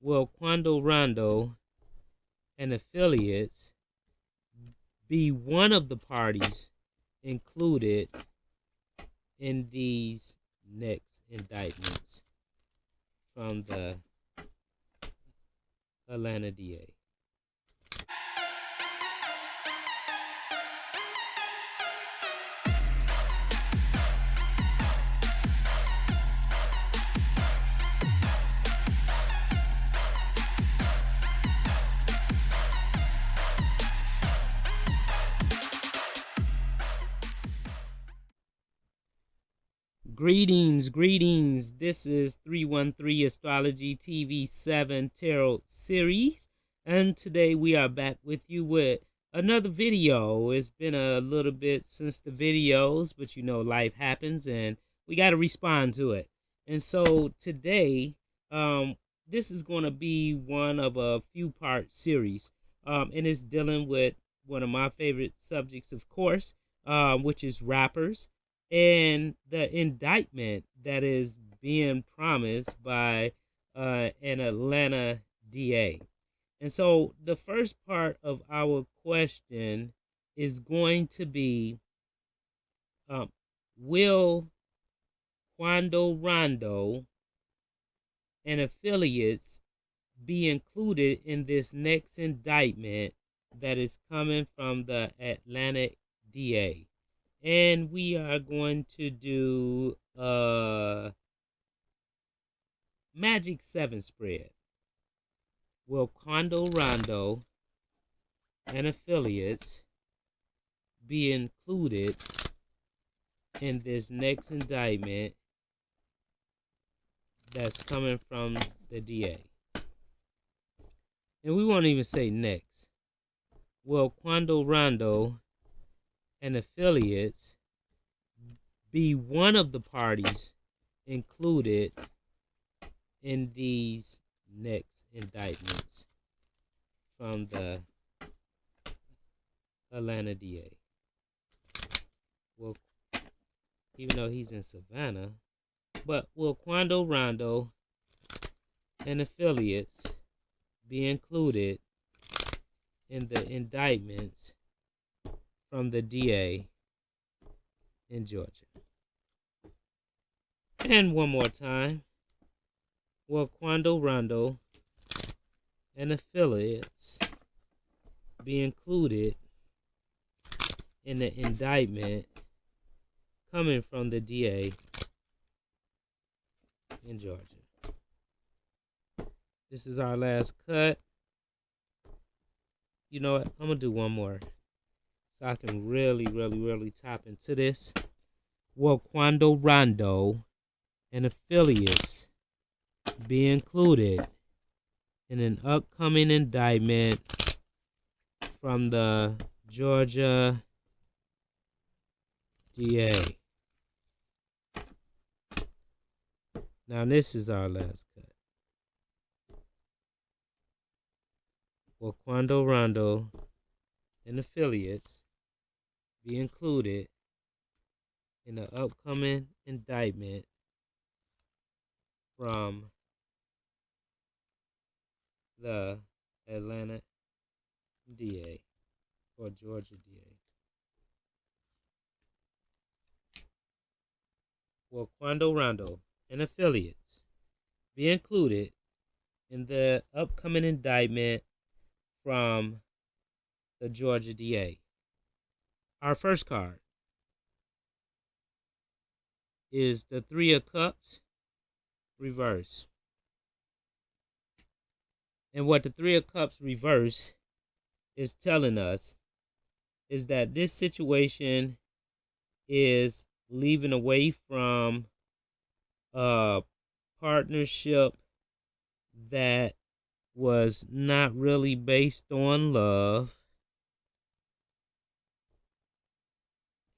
will Quando Rondo and affiliates be one of the parties included in these next indictments from the Atlanta DA? Greetings. This is 313 Astrology TV 7 Tarot Series. And today we are back with you with another video. It's been a little bit since the videos, but you know, life happens and we got to respond to it. And so today, this is going to be one of a few-part series. And it's dealing with one of my favorite subjects, of course, which is rappers. And the indictment that is being promised by an Atlanta DA. And so the first part of our question is going to be, will Quando Rondo and affiliates be included in this next indictment that is coming from the Atlanta DA? And we are going to do Magic 7 spread. Will Quando Rondo and affiliates be included in this next indictment that's coming from the DA? And we won't even say next. Will Quando Rondo and affiliates be one of the parties included in these next indictments from the Atlanta DA? Well, even though he's in Savannah, but will Quando Rondo and affiliates be included in the indictments from the DA in Georgia? And one more time, will Quando Rondo and affiliates be included in the indictment coming from the DA in Georgia? This is our last cut. You know what? I'm going to do one more so I can really tap into this. Will Quando Rondo and affiliates be included in an upcoming indictment from the Georgia DA? Now this is our last cut. Will Quando Rondo and affiliates be included in the upcoming indictment from the Atlanta DA or Georgia DA? Will Quando Rondo and affiliates be included in the upcoming indictment from the Georgia DA? Our first card is the Three of Cups reverse. And what the Three of Cups reverse is telling us is that this situation is leaving away from a partnership that was not really based on love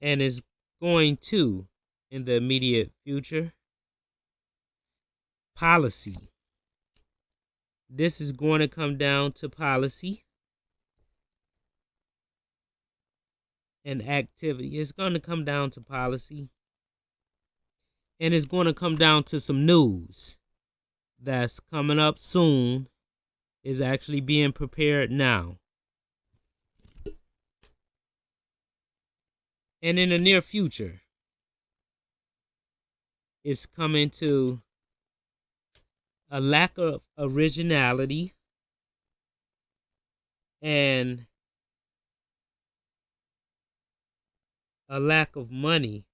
and is going to, in the immediate future, policy. This is going to come down to policy and activity. It's going to come down to policy, and it's going to come down to some news that's coming up soon is actually being prepared now. And in the near future, it's coming to a lack of originality and a lack of money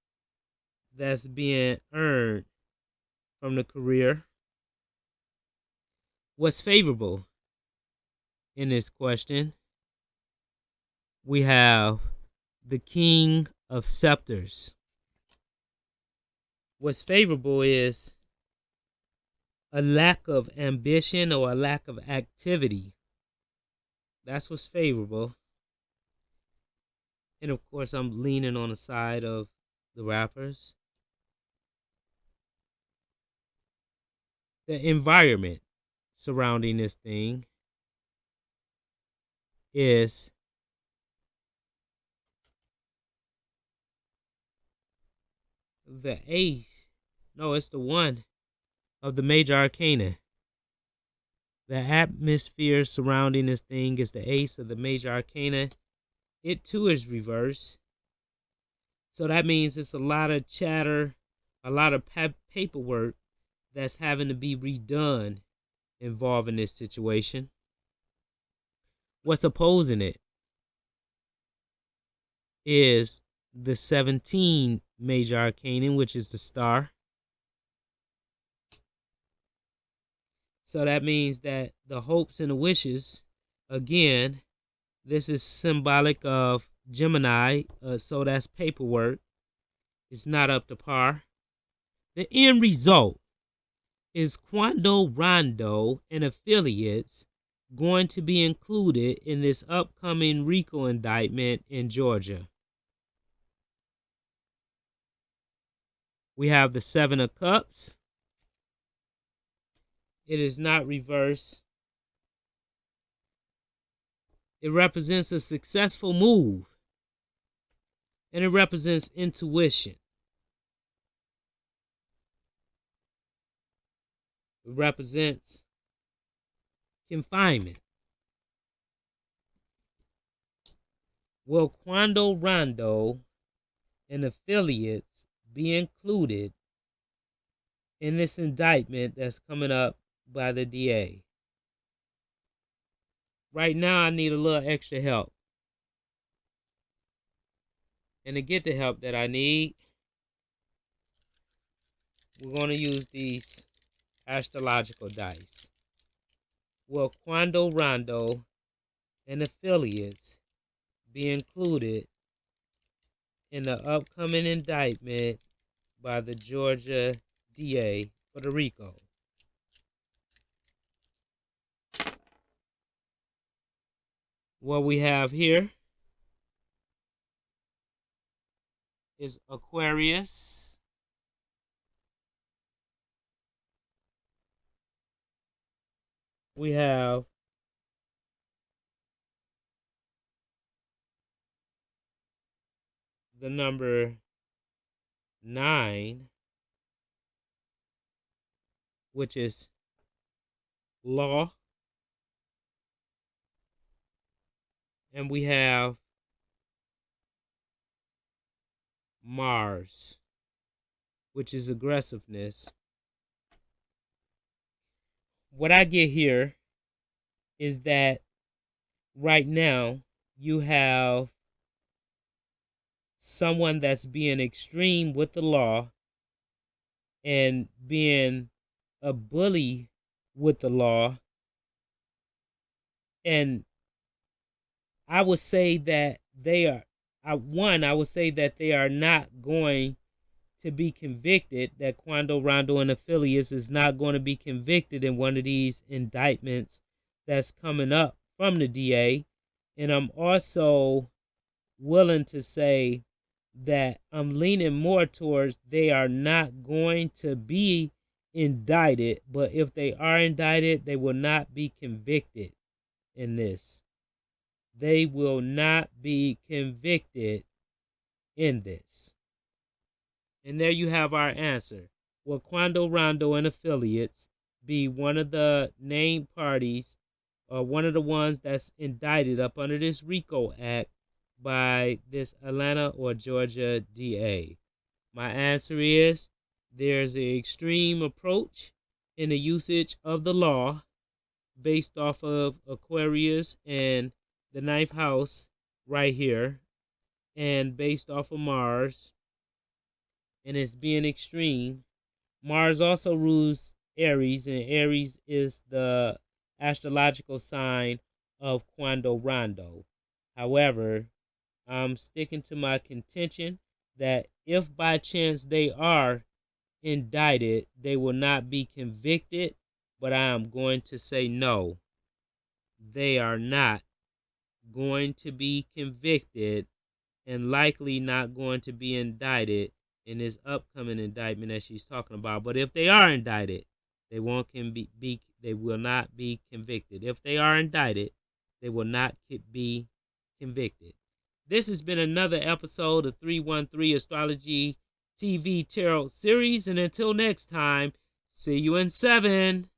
that's being earned from the career. What's favorable in this question? We have the King of Scepters. What's favorable is a lack of ambition or a lack of activity. That's what's favorable. And of course, I'm leaning on the side of the rappers. The environment surrounding this thing is the eighth. No, it's the one of the major arcana. The atmosphere surrounding this thing is the ace of the major arcana. It too is reversed. So that means it's a lot of chatter, a lot of paperwork that's having to be redone involving this situation. What's opposing it is the 17 major arcana, which is the star. So that means that the hopes and the wishes, again, this is symbolic of Gemini, so that's paperwork. It's not up to par. The end result is Quando Rondo and affiliates going to be included in this upcoming RICO indictment in Georgia. We have the Seven of Cups. It is not reversed. It represents a successful move. And it represents intuition. It represents confinement. Will Quando Rondo and affiliates be included in this indictment that's coming up by the DA? Right now, I need a little extra help. And to get the help that I need, we're going to use these astrological dice. Will Quando Rondo and affiliates be included in the upcoming indictment by the Georgia DA for the RICO? What we have here is Aquarius, we have the number 9, which is law, and we have Mars, which is aggressiveness. What I get here is that right now you have someone that's being extreme with the law and being a bully with the law. And I would say that they are, I would say that they are not going to be convicted, that Quando Rondo and affiliates is not going to be convicted in one of these indictments that's coming up from the DA. And I'm also willing to say that I'm leaning more towards they are not going to be indicted, but if they are indicted, they will not be convicted in this. They will not be convicted in this. And there you have our answer. Will Quando Rondo and affiliates be one of the named parties one of the ones that's indicted up under this RICO Act by this Atlanta or Georgia DA? My answer is there's an extreme approach in the usage of the law based off of Aquarius and the ninth house right here, and based off of Mars, and it's being extreme. Mars also rules Aries, and Aries is the astrological sign of Quando Rondo. However, I'm sticking to my contention that if by chance they are indicted, they will not be convicted, but I am going to say no. They are not going to be convicted and likely not going to be indicted in this upcoming indictment that she's talking about. But if they are indicted, they will not be convicted. If they are indicted, they will not be convicted. This has been another episode of 313 Astrology TV Tarot Series, and until next time, see you in 7.